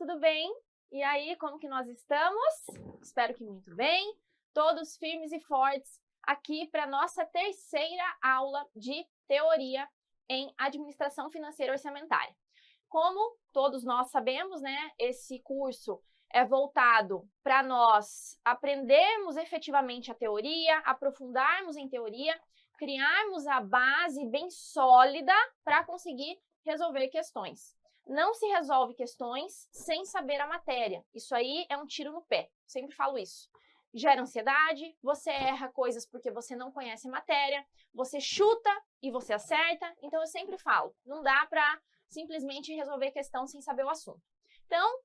tudo bem? E aí, como que nós estamos? Espero que muito bem, todos firmes e fortes aqui para a nossa terceira aula de teoria em administração financeira orçamentária. Como todos nós sabemos, né, esse curso é voltado para nós aprendermos efetivamente a teoria, aprofundarmos em teoria, criarmos a base bem sólida para conseguir resolver questões. Não se resolve questões sem saber a matéria. Isso aí é um tiro no pé. Sempre falo isso. Gera ansiedade, você erra coisas porque você não conhece a matéria, você chuta e você acerta. Então eu sempre falo, não dá para simplesmente resolver questão sem saber o assunto. Então,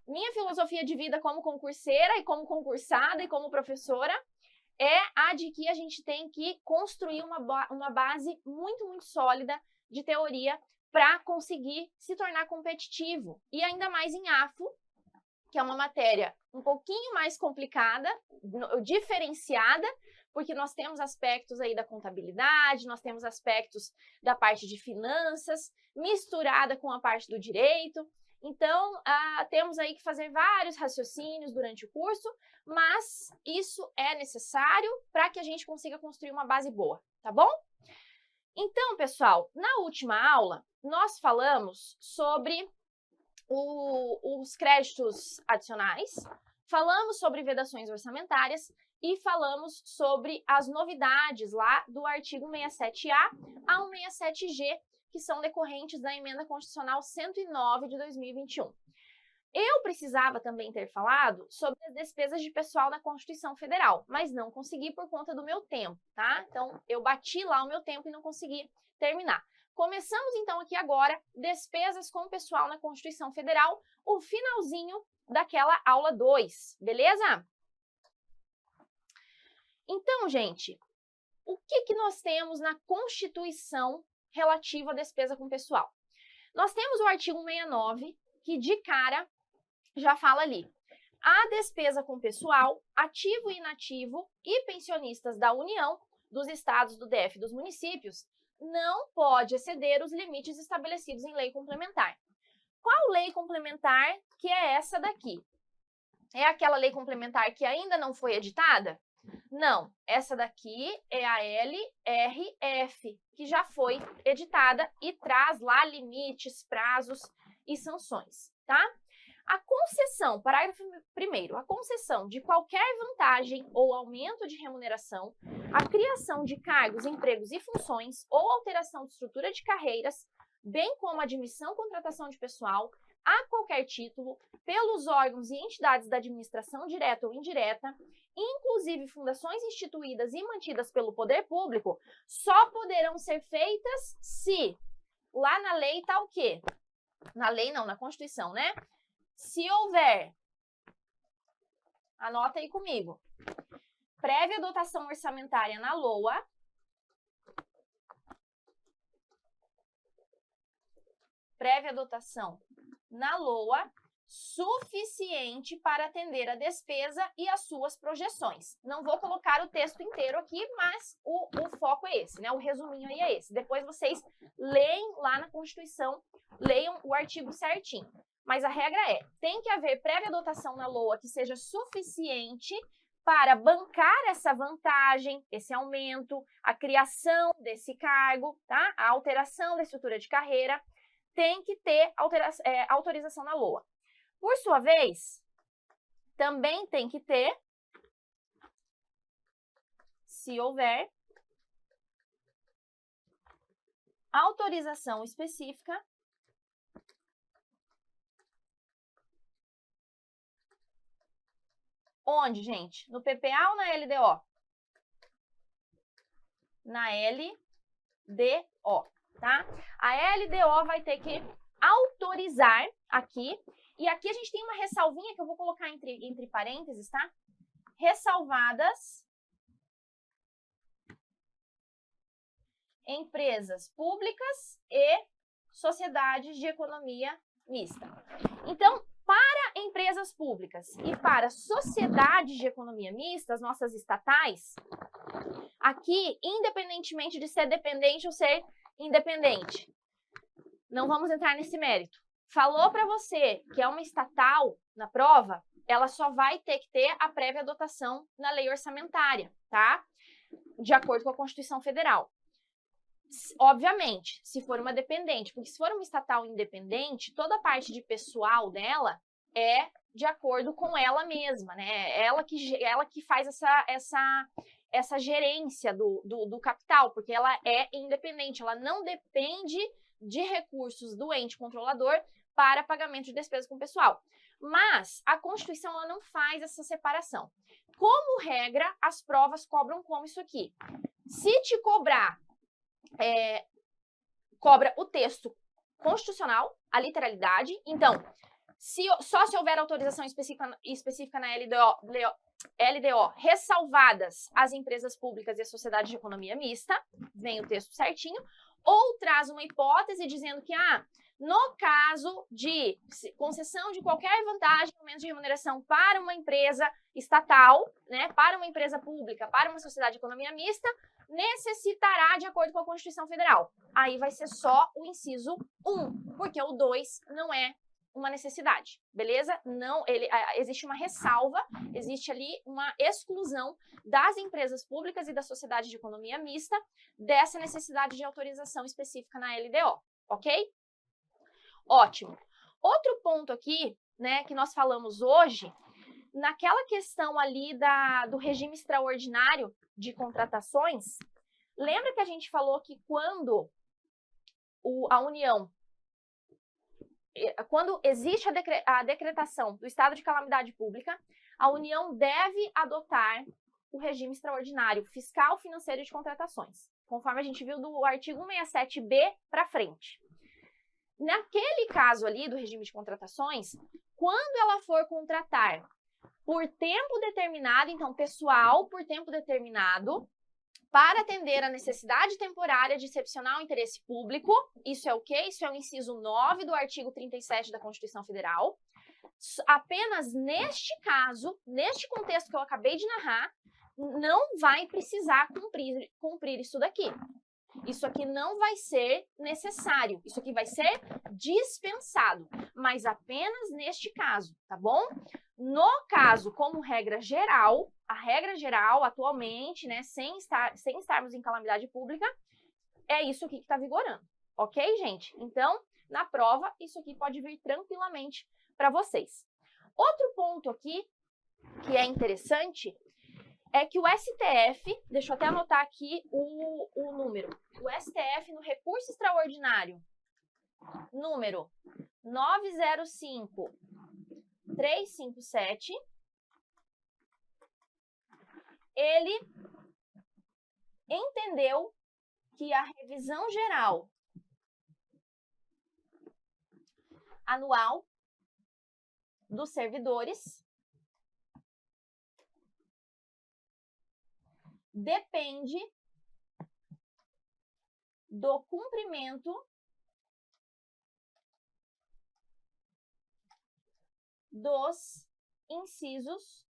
minha filosofia de vida como concurseira e como concursada e como professora é a de que a gente tem que construir uma base muito sólida de teoria para conseguir se tornar competitivo. E ainda mais em AFO, que é uma matéria um pouquinho mais complicada, diferenciada, porque nós temos aspectos aí da contabilidade, nós temos aspectos da parte de finanças, misturada com a parte do direito. Então, temos aí que fazer vários raciocínios durante o curso, mas isso é necessário para que a gente consiga construir uma base boa, tá bom? Então, pessoal, na última aula, nós falamos sobre os créditos adicionais, falamos sobre vedações orçamentárias e falamos sobre as novidades lá do artigo 67A ao 67G, que são decorrentes da Emenda Constitucional 109 de 2021. Eu precisava também ter falado sobre as despesas de pessoal na Constituição Federal, mas não consegui por conta do meu tempo, tá? Então, eu bati lá o meu tempo e não consegui terminar. Começamos então aqui agora, despesas com pessoal na Constituição Federal, o finalzinho daquela aula 2, beleza? Então, gente, o que nós temos na Constituição relativo à despesa com pessoal? Nós temos o artigo 69, que de cara já fala ali. A despesa com pessoal, ativo e inativo e pensionistas da União, dos estados, do DF e dos municípios, não pode exceder os limites estabelecidos em lei complementar. Qual lei complementar que é essa daqui? É aquela lei complementar que ainda não foi editada? Não, essa daqui é a LRF, que já foi editada e traz lá limites, prazos e sanções, tá? A concessão, parágrafo 1º, a concessão de qualquer vantagem ou aumento de remuneração, a criação de cargos, empregos e funções ou alteração de estrutura de carreiras, bem como a admissão, contratação de pessoal, a qualquer título, pelos órgãos e entidades da administração direta ou indireta, inclusive fundações instituídas e mantidas pelo poder público, só poderão ser feitas se, lá na lei tá o quê? Na lei não, na Constituição, né? Se houver, anota aí comigo, prévia dotação orçamentária na LOA, prévia dotação na LOA, suficiente para atender a despesa e as suas projeções. Não vou colocar o texto inteiro aqui, mas o foco é esse, né? O resuminho aí é esse. Depois vocês leem lá na Constituição, leiam o artigo certinho. Mas a regra é, tem que haver prévia dotação na LOA que seja suficiente para bancar essa vantagem, esse aumento, a criação desse cargo, tá? A alteração da estrutura de carreira, tem que ter autorização na LOA. Por sua vez, também tem que ter, se houver, autorização específica onde, gente? No PPA ou na LDO? Na LDO, tá? A LDO vai ter que autorizar aqui. E aqui a gente tem uma ressalvinha que eu vou colocar entre parênteses, tá? Ressalvadas empresas públicas e sociedades de economia mista. Então, para empresas públicas e para sociedades de economia mista, as nossas estatais, aqui, independentemente de ser dependente ou ser independente, não vamos entrar nesse mérito. Falou para você que é uma estatal na prova, ela só vai ter que ter a prévia dotação na lei orçamentária, tá? De acordo com a Constituição Federal. Obviamente, se for uma dependente, porque se for uma estatal independente, toda a parte de pessoal dela é de acordo com ela mesma, né? Ela que faz essa gerência do capital, porque ela é independente, ela não depende de recursos do ente controlador para pagamento de despesas com o pessoal. Mas a Constituição ela não faz essa separação. Como regra, as provas cobram como isso aqui. Se te cobra o texto constitucional, a literalidade. Então, só se houver autorização específica na LDO, ressalvadas as empresas públicas e as sociedades de economia mista, vem o texto certinho, ou traz uma hipótese dizendo que, no caso de concessão de qualquer vantagem no momento de remuneração para uma empresa estatal, né, para uma empresa pública, para uma sociedade de economia mista, necessitará de acordo com a Constituição Federal. Aí vai ser só o inciso 1, porque o 2 não é uma necessidade, beleza? Não, existe uma ressalva, existe ali uma exclusão das empresas públicas e da sociedade de economia mista dessa necessidade de autorização específica na LDO, ok? Ótimo. Outro ponto aqui, né, que nós falamos hoje, naquela questão ali do regime extraordinário de contratações, lembra que a gente falou que quando a União, quando existe a decretação do estado de calamidade pública, a União deve adotar o regime extraordinário fiscal, financeiro e de contratações, conforme a gente viu do artigo 167b para frente. Naquele caso ali do regime de contratações, quando ela for contratar por tempo determinado, então pessoal por tempo determinado, para atender a necessidade temporária de excepcional interesse público, isso é o quê? Isso é o inciso 9 do artigo 37 da Constituição Federal. Apenas neste caso, neste contexto que eu acabei de narrar, não vai precisar cumprir isso daqui. Isso aqui não vai ser necessário, isso aqui vai ser dispensado, mas apenas neste caso, tá bom? No caso, como regra geral, a regra geral atualmente, né, sem estarmos em calamidade pública, é isso aqui que está vigorando, ok, gente? Então, na prova, isso aqui pode vir tranquilamente para vocês. Outro ponto aqui que é interessante é que o STF, deixa eu até anotar aqui o número, o STF no recurso extraordinário, número 905-357, ele entendeu que a revisão geral anual dos servidores depende do cumprimento dos incisos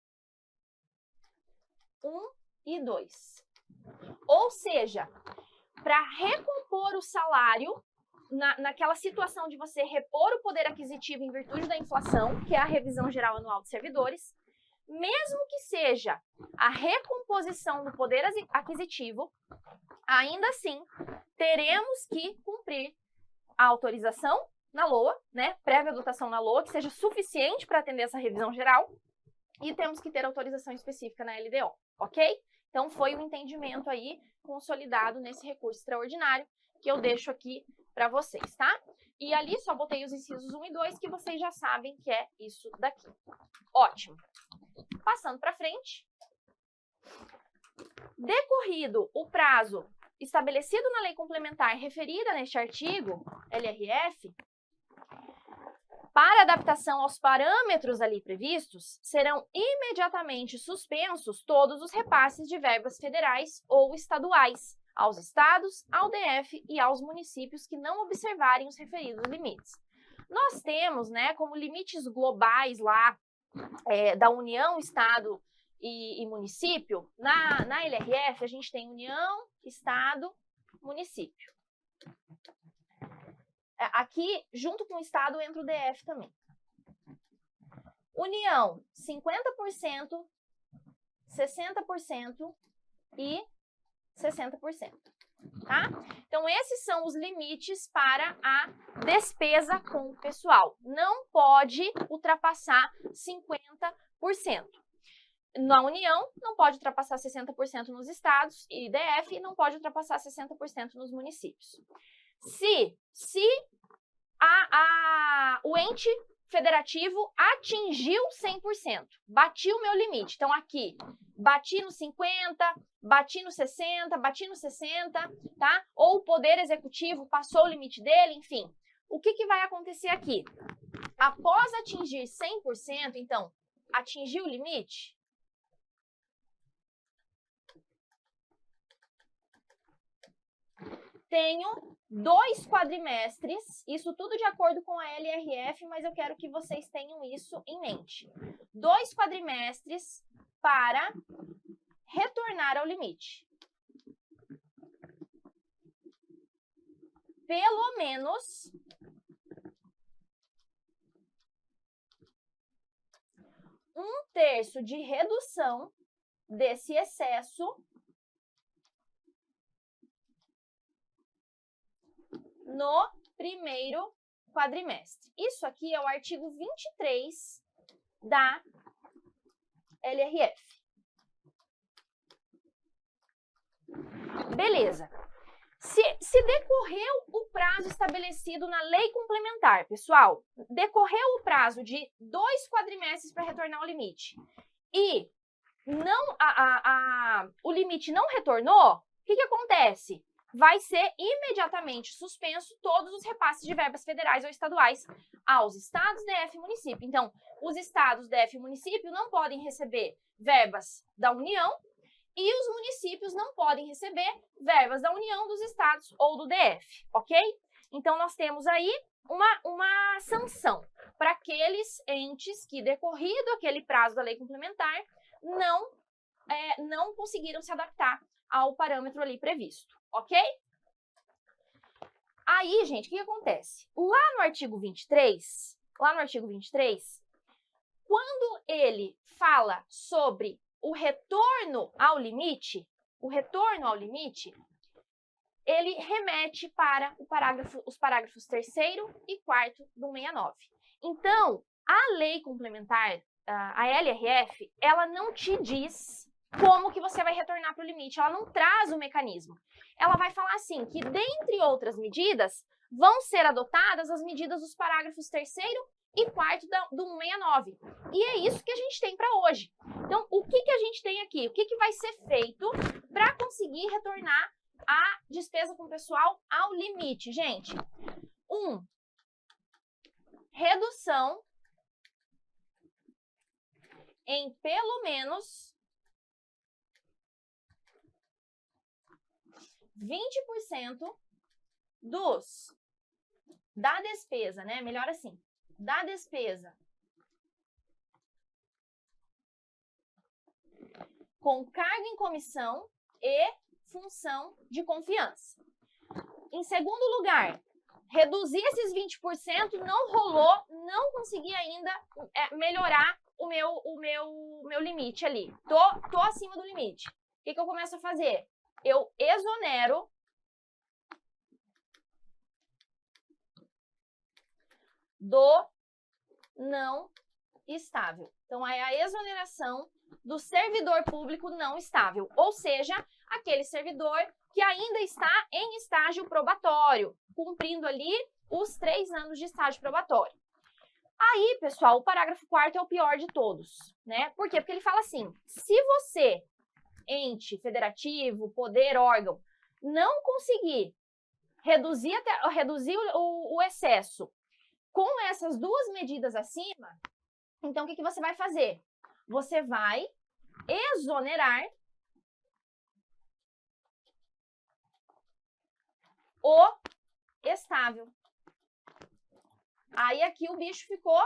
1 e 2. Ou seja, para recompor o salário, naquela situação de você repor o poder aquisitivo em virtude da inflação, que é a revisão geral anual dos servidores, mesmo que seja a recomposição do poder aquisitivo, ainda assim teremos que cumprir a autorização na LOA, né, prévia dotação na LOA, que seja suficiente para atender essa revisão geral, e temos que ter autorização específica na LDO, ok? Então foi um entendimento aí consolidado nesse recurso extraordinário que eu deixo aqui para vocês, tá? E ali só botei os incisos 1 e 2 que vocês já sabem que é isso daqui. Ótimo. Passando para frente. Decorrido o prazo estabelecido na lei complementar referida neste artigo, LRF, para adaptação aos parâmetros ali previstos, serão imediatamente suspensos todos os repasses de verbas federais ou estaduais aos estados, ao DF e aos municípios que não observarem os referidos limites. Nós temos, né, como limites globais lá da União, Estado e município, na LRF a gente tem União, Estado, município. aqui, junto com o Estado, entra o DF também. União, 50%, 60% e 60%, tá? Então, esses são os limites para a despesa com o pessoal. Não pode ultrapassar 50%. Na União, não pode ultrapassar 60% nos estados e DF, não pode ultrapassar 60% nos municípios. Se o ente federativo atingiu 100%, bati o meu limite. Então, aqui, bati no 50%, bati no 60%, bati no 60%, tá? Ou o Poder Executivo passou o limite dele, enfim. O que vai acontecer aqui? Após atingir 100%, então, atingiu o limite? Tenho 2 quadrimestres, isso tudo de acordo com a LRF, mas eu quero que vocês tenham isso em mente. 2 quadrimestres para retornar ao limite. Pelo menos 1/3 de redução desse excesso no primeiro quadrimestre. Isso aqui é o artigo 23 da LRF. Beleza. Se decorreu o prazo estabelecido na lei complementar, pessoal, decorreu o prazo de 2 quadrimestres para retornar ao limite e não, o limite não retornou, o que acontece? Vai ser imediatamente suspenso todos os repasses de verbas federais ou estaduais aos estados, DF e município. Então, os estados, DF e município não podem receber verbas da União e os municípios não podem receber verbas da União, dos estados ou do DF, ok? Então, nós temos aí uma sanção para aqueles entes que, decorrido aquele prazo da lei complementar, não conseguiram se adaptar ao parâmetro ali previsto, ok? Aí, gente, o que acontece? Lá no artigo 23, quando ele fala sobre o retorno ao limite, ele remete para os parágrafos 3º e 4º do 69. Então, a lei complementar, a LRF, ela não te diz como que você vai retornar para o limite, ela não traz o mecanismo. Ela vai falar assim, que dentre outras medidas, vão ser adotadas as medidas dos parágrafos 3º e 4º do 169. E é isso que a gente tem para hoje. Então, o que a gente tem aqui? O que vai ser feito para conseguir retornar a despesa com o pessoal ao limite? Gente, 1. Redução em pelo menos 20% da despesa, né? Melhor assim, da despesa com cargo em comissão e função de confiança. Em segundo lugar, reduzir esses 20% não rolou, não consegui ainda melhorar o meu limite ali. Tô acima do limite. O que eu começo a fazer? Eu exonero do não estável. Então, é a exoneração do servidor público não estável, ou seja, aquele servidor que ainda está em estágio probatório, cumprindo ali os 3 anos de estágio probatório. Aí, pessoal, o parágrafo 4º é o pior de todos, né? Por quê? Porque ele fala assim, se você, ente federativo, poder, órgão, não conseguir reduzir o excesso com essas 2 medidas acima, então o que você vai fazer? Você vai exonerar o estável. Aí aqui o bicho ficou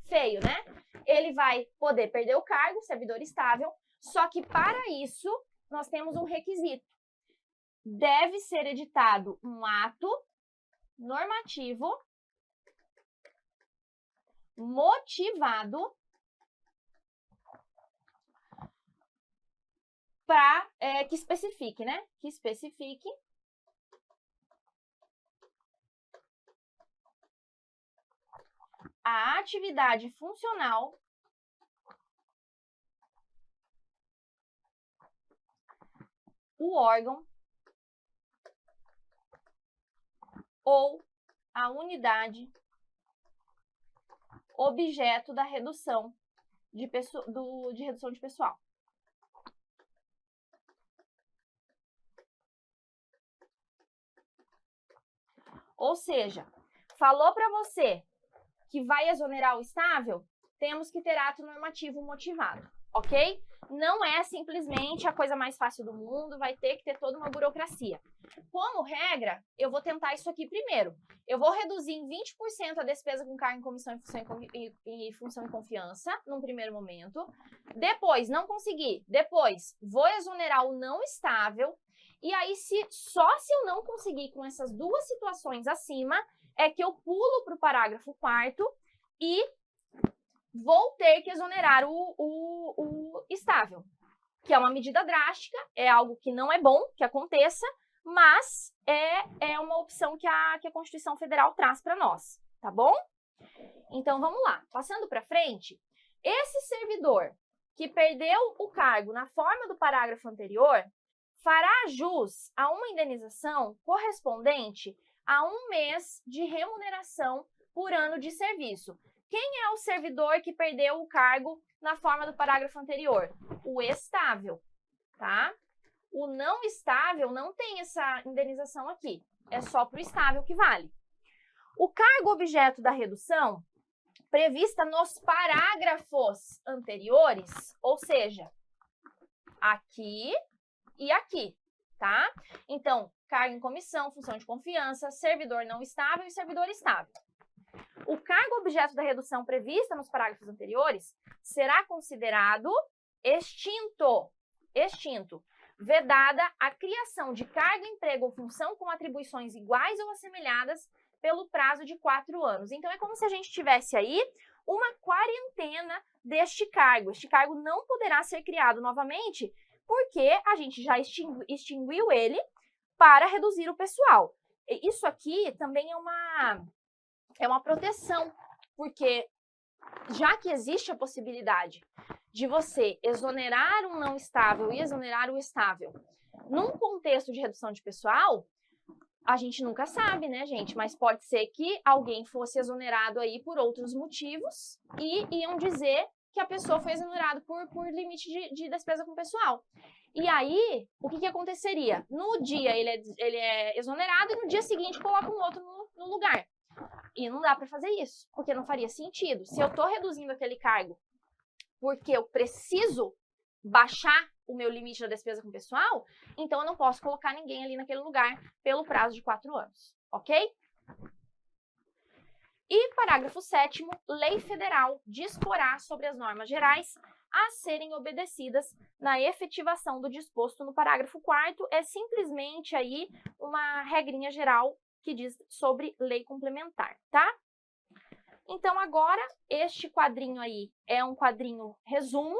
feio, né? Ele vai poder perder o cargo, servidor estável, só que para isso nós temos um requisito. Deve ser editado um ato normativo motivado para que especifique, né? Que especifique a atividade funcional o órgão ou a unidade objeto da redução de redução de pessoal. Ou seja, falou para você que vai exonerar o estável, temos que ter ato normativo motivado, ok? Não é simplesmente a coisa mais fácil do mundo, vai ter que ter toda uma burocracia. Como regra, eu vou tentar isso aqui primeiro. Eu vou reduzir em 20% a despesa com cargo em comissão e função e confiança, num primeiro momento. Depois, não consegui. Depois, vou exonerar o não estável. E aí, só se eu não conseguir com essas duas situações acima, é que eu pulo para o parágrafo 4º e vou ter que exonerar o estável, que é uma medida drástica, é algo que não é bom que aconteça, mas é uma opção que a Constituição Federal traz para nós, tá bom? Então, vamos lá. Passando para frente, esse servidor que perdeu o cargo na forma do parágrafo anterior fará jus a uma indenização correspondente a 1 mês de remuneração por ano de serviço. Quem é o servidor que perdeu o cargo na forma do parágrafo anterior? O estável, tá? O não estável não tem essa indenização aqui. É só para o estável que vale. O cargo objeto da redução, prevista nos parágrafos anteriores, ou seja, aqui e aqui, tá? Então, cargo em comissão, função de confiança, servidor não estável e servidor estável. O cargo objeto da redução prevista nos parágrafos anteriores será considerado extinto, vedada a criação de cargo, emprego ou função com atribuições iguais ou assemelhadas pelo prazo de 4 anos. Então, é como se a gente tivesse aí uma quarentena deste cargo. Este cargo não poderá ser criado novamente porque a gente já extinguiu ele para reduzir o pessoal. Isso aqui também é uma proteção, porque já que existe a possibilidade de você exonerar um não estável e exonerar o estável num contexto de redução de pessoal, a gente nunca sabe, né, gente? Mas pode ser que alguém fosse exonerado aí por outros motivos e iam dizer que a pessoa foi exonerada por limite de despesa com pessoal. E aí, o que aconteceria? No dia ele é exonerado e no dia seguinte coloca um outro no lugar. E não dá para fazer isso, porque não faria sentido. Se eu estou reduzindo aquele cargo porque eu preciso baixar o meu limite da despesa com pessoal, então eu não posso colocar ninguém ali naquele lugar pelo prazo de 4 anos, ok? E parágrafo 7º, lei federal disporá sobre as normas gerais a serem obedecidas na efetivação do disposto no parágrafo 4º, é simplesmente aí uma regrinha geral que diz sobre lei complementar, tá? Então, agora, este quadrinho aí é um quadrinho resumo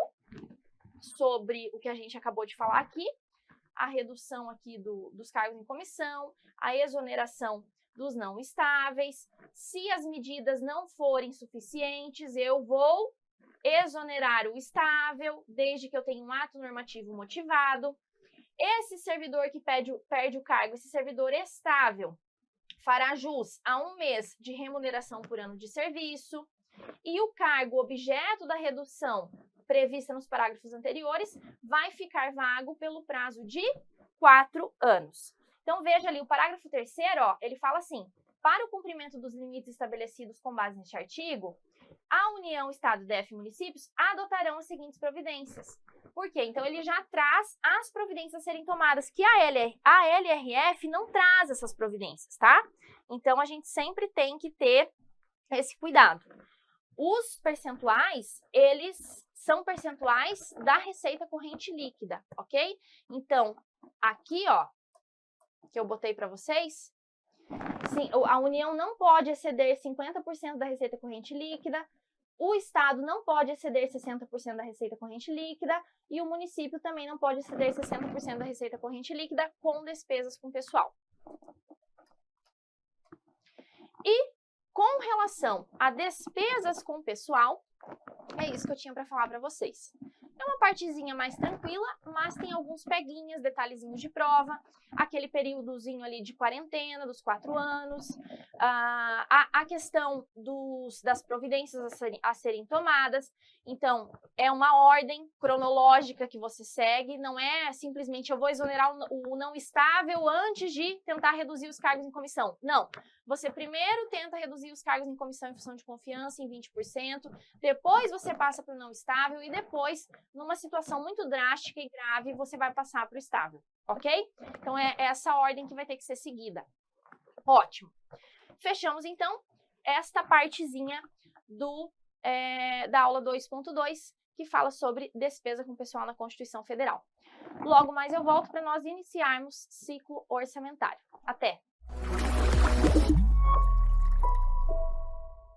sobre o que a gente acabou de falar aqui, a redução aqui dos cargos em comissão, a exoneração dos não estáveis. Se as medidas não forem suficientes, eu vou exonerar o estável, desde que eu tenha um ato normativo motivado. Esse servidor que perde o cargo, esse servidor estável, fará jus a 1 mês de remuneração por ano de serviço. E o cargo objeto da redução prevista nos parágrafos anteriores vai ficar vago pelo prazo de 4 anos. Então, veja ali, o parágrafo 3º, ó, ele fala assim: para o cumprimento dos limites estabelecidos com base neste artigo, a União, Estado, DF e municípios adotarão as seguintes providências. Por quê? Então, ele já traz as providências a serem tomadas, que a LRF não traz essas providências, tá? Então, a gente sempre tem que ter esse cuidado. Os percentuais, eles são percentuais da receita corrente líquida, ok? Então, aqui, ó, que eu botei para vocês, Sim, a União não pode exceder 50% da receita corrente líquida, o Estado não pode exceder 60% da receita corrente líquida e o município também não pode exceder 60% da receita corrente líquida com despesas com pessoal. E com relação a despesas com pessoal, é isso que eu tinha para falar para vocês. É uma partezinha mais tranquila, mas tem alguns peguinhas, detalhezinhos de prova, aquele períodozinho ali de quarentena, dos 4 anos, a questão das providências a serem tomadas. Então, é uma ordem cronológica que você segue, não é simplesmente eu vou exonerar o não estável antes de tentar reduzir os cargos em comissão. Não, você primeiro tenta reduzir os cargos em comissão em função de confiança em 20%, depois você passa para o não estável e depois, numa situação muito drástica e grave, você vai passar para o estável, ok? Então, é essa ordem que vai ter que ser seguida. Ótimo. Fechamos, então, esta partezinha da aula 2.2, que fala sobre despesa com pessoal na Constituição Federal. Logo mais eu volto para nós iniciarmos ciclo orçamentário. Até!